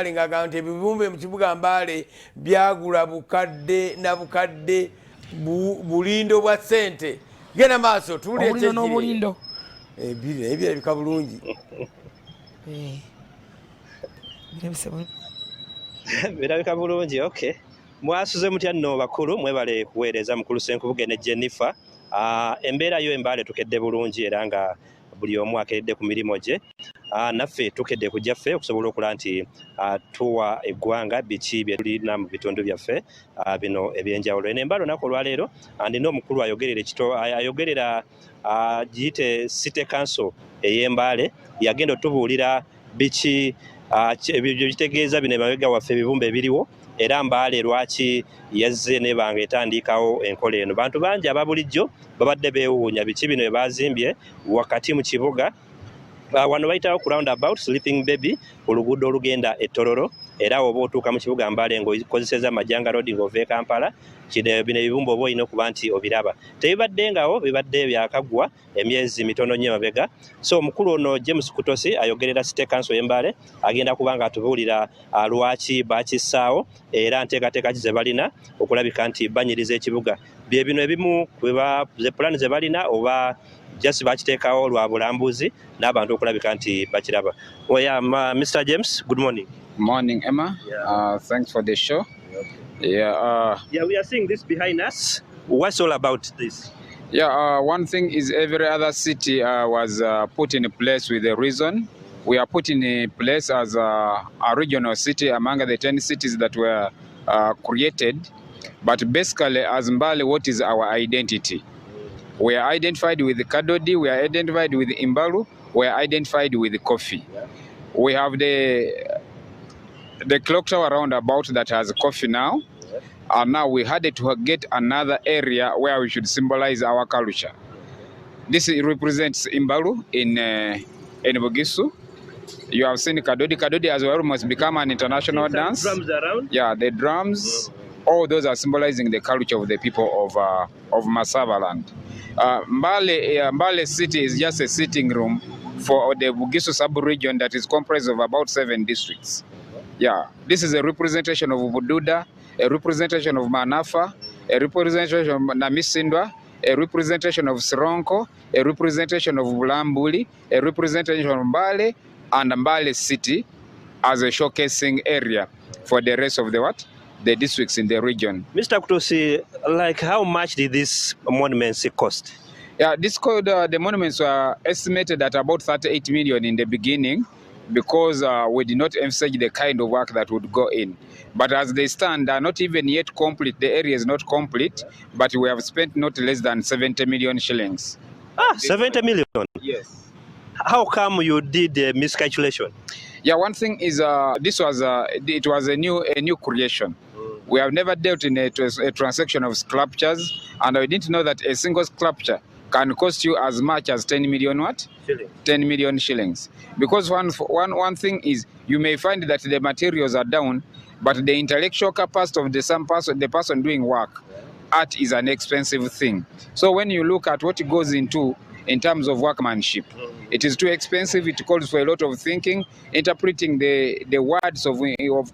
ngagamba nti ebibumbe mu kibuga Mbale byagula bukadde na bukadde bulindo bwa ssente. Genda maaso tuwulire Obulindo n'obulindo. Ebirabika bulungi. Birabika bulungi, okay. Mwasuze mutya nno bakulu mwebale kuweereza mukulu Senkubuge ne Jennifer. Embeera yo Mbale tukedde bulungi era nga buli omu akedde ku mirimo gye. Naffe tukedde kujjaffe okusobola okulaba nti tuwa eggwanga biki bye tulina mu bitundu byaffe bino ebyenjawulo. Eno Mbale olunaku olwaleero ndina omukulu ayogerera giyite City Council ey'Embale yagenda otubuulira biki ebyo bitegeeza bino emabega waffe ebibumbe ebiriwo era Mbale lwaki yazze nebanga etandikawo enkola eno. Bantu bangi ababulijjo babadde beewuunya biki bino ebazimbye wakati mu kibuga wano bayitawo ku roundabout Sleeping Baby oluguudo olugenda e Tororo era oba otuuka mu kibuga Mbale ng'okozeseza Majanga Road ng'ova e Kampala bino ebibumbe oba olina okuba nti obiraba. Tebibadde ngawo bibadde byakaggwa emyezi mitono nnyo emabega. So omukulu ono James Kutosi ayogerera City Council y'Embale agenda kuba nga atubuulira lwaki bakissaawo era nteekateeka ki ze balina okulabika nti banyiriza ekibuga. Bye bino ebimu ze pulaani ze balina oba just bakiteekawo lwa bulambuzi n'abantu okulabika nti bakiraba. Mr. James, good morning. Morning, Emma. Yeah. Thanks for the show. Yeah, we are seeing this behind us. What's all about this? Yeah, one thing is every other city was put in place with a reason. We are put in place as a regional city among the 10 cities that were created. But basically, as Mbale, what is our identity? We are identified with Kadodi, we are identified with Imbalu, we are identified with coffee. We have the clock tower roundabout that has coffee now. And now we had to get another area where we should symbolize our culture. This represents Imbalu in Bugisu. You have seen Kadodi. Kadodi has almost become an international dance. Drums around? Yeah, the drums. All those are symbolizing the culture of the people of Masava land. Mbale city is just a sitting room for the Bugisu sub-region that is comprised of about 7 districts. Yeah, this is a representation of Bududa, a representation of Manafa, a representation of Namisindwa, a representation of Sironko, a representation of Bulambuli, a representation of Mbale, and Mbale city as a showcasing area for the rest of the districts in the region. Mr. Kutosi, like how much did these monuments cost? Yeah, the monuments were estimated at about 38 million in the beginning because we did not emphasize the kind of work that would go in. But as they stand, they are not even yet complete. The area is not complete, but we have spent not less than 70 million shillings. 70 million? Yes. How come you did a miscalculation? Yeah, one thing is it was a new creation. We have never dealt in a transaction of sculptures, and I didn't know that a single sculpture can cost you as much as 10 million what? Shillings. 10 million shillings. Because one thing is you may find that the materials are down, but the intellectual capacity of the person doing work, art is an expensive thing. So when you look at what it goes into in terms of workmanship, it is too expensive. It calls for a lot of thinking, interpreting the words of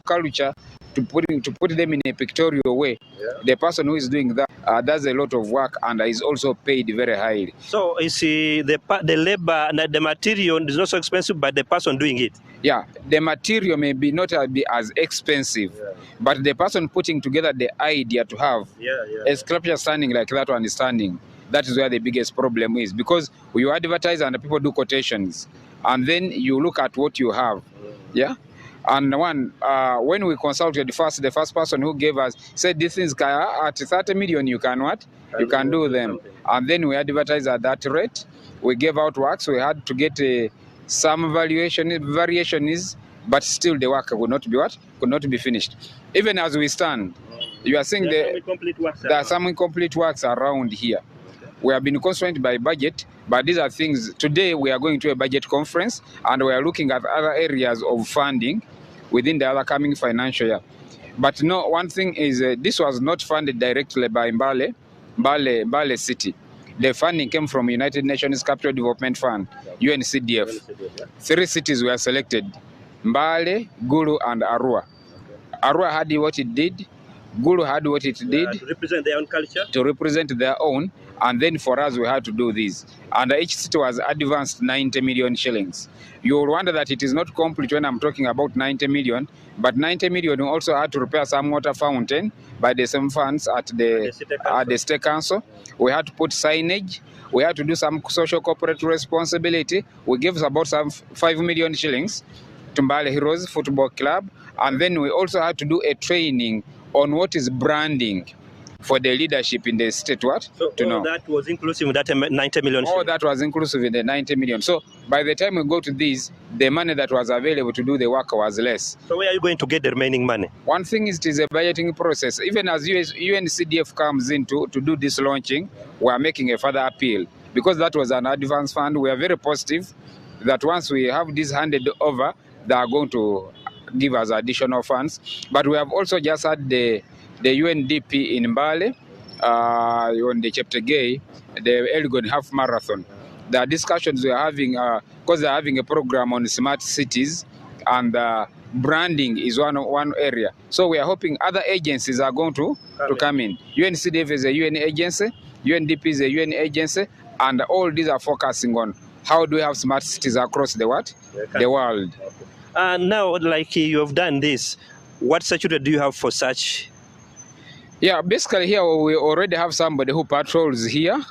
culture to put them in a pictorial way. Yeah. The person who is doing that does a lot of work and is also paid very highly. So you see, the labor, the material is not so expensive, but the person doing it. Yeah, the material may not be as expensive, but the person putting together the idea to have a sculpture standing like that one is standing. That is where the biggest problem is, because you advertise and people do quotations, and then you look at what you have. Yeah. And when we consulted the first person who gave us said this is at 30 million you can what? You can do them. And then we advertised at that rate. We gave out works. We had to get some variations, but still the work could not be what? Could not be finished. Even as we stand, you are seeing there are some incomplete works around here. We have been constrained by budget, but these are things. Today we are going to a budget conference and we are looking at other areas of funding within the other coming financial year. But no, one thing is this was not funded directly by Mbale City. The funding came from United Nations Capital Development Fund, UNCDF. 3 cities were selected Mbale, Gulu, and Arua. Arua had what it did, Gulu had what it did to represent their own culture. To represent their own, and then for us we had to do this. And each city was advanced 90 million shillings. You will wonder that it is not complete when I'm talking about 90 million, but 90 million we also had to repair some water fountain by the same funds at the State Council. We had to put signage. We had to do some social corporate responsibility. We gave about some 5 million shillings to Mbale Heroes Football Club. And then we also had to do a training on what is branding for the leadership in the state. So all that was inclusive in that 90 million? All that was inclusive in the 90 million. So by the time we go to this, the money that was available to do the work was less. So where are you going to get the remaining money? One thing is, it is a budgeting process. Even as UNCDF comes in to do this launching, we are making a further appeal. Because that was an advance fund, we are very positive that once we have this handed over, they are going to give us additional funds. But we have also just had the UNDP in Mbale, on the Cheptegei, the Elgon Half Marathon. The discussions we are having, because they're having a program on smart cities, and branding is one area. So we are hoping other agencies are going to come in. UNCDF is a UN agency, UNDP is a UN agency, and all these are focusing on how do we have smart cities across the world. Now, like you have done this, what security do you have for such? Yeah, basically here we already have somebody who patrols here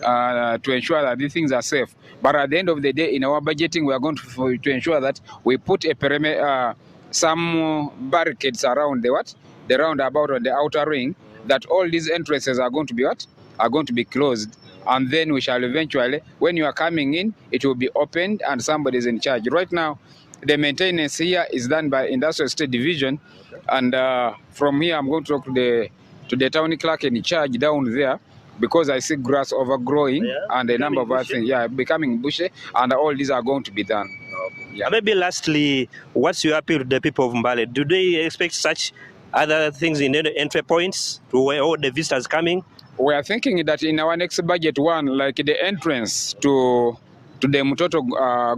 to ensure that these things are safe. But at the end of the day, in our budgeting, we are going to ensure that we put a perimeter, some barricades around the roundabout on the outer ring, that all these entrances are going to be are going to be closed. And then we shall eventually, when you are coming in, it will be opened and somebody is in charge. Right now, the maintenance here is done by Industrial Estate Division, and from here I'm going to talk to the town clerk in charge down there, because I see grass overgrowing and a number of other things, becoming bushy, and all these are going to be done. Maybe lastly, what's your appeal to the people of Mbale? Do they expect such other things in the entry points to where all the visitors coming? We are thinking that in our next budget one, like the entrance to the Mutoto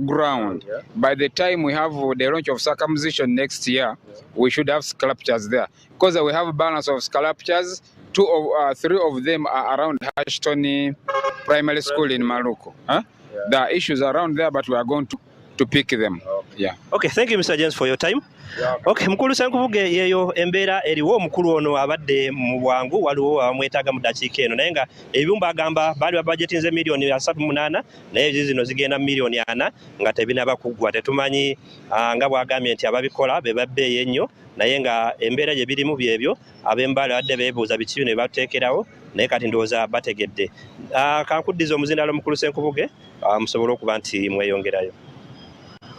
ground, by the time we have the launch of circumcision next year, we should have sculptures there. Because we have a balance of sculptures, 3 of them are around Ashton Primary School in Maluku. There are issues around there, but we are going to pick them. Okay, thank you, Mr. James, for your time. Okay, mukulu Sankubuge yeyo embeera eriwo omukulu ono abadde mu bwangu waliwo amwetaaga mu dakiika eno naye nga Ebibumbe agamba baali babajetinze miliyoni 38 naye zino zigenda miliyoni 4 nga tebinaba kuggwa. Tetumanyi nga bwagambye nti ababikola be babbeeyo ennyo, naye nga embeera gye birimu byebyo ab'Embale badde beebuuza biki bino bateekerawo, naye kati ndowooza bategedde. Kankuddiza omuzindalo mukulu Sankubuge musobole okuba nti mweyongerayo.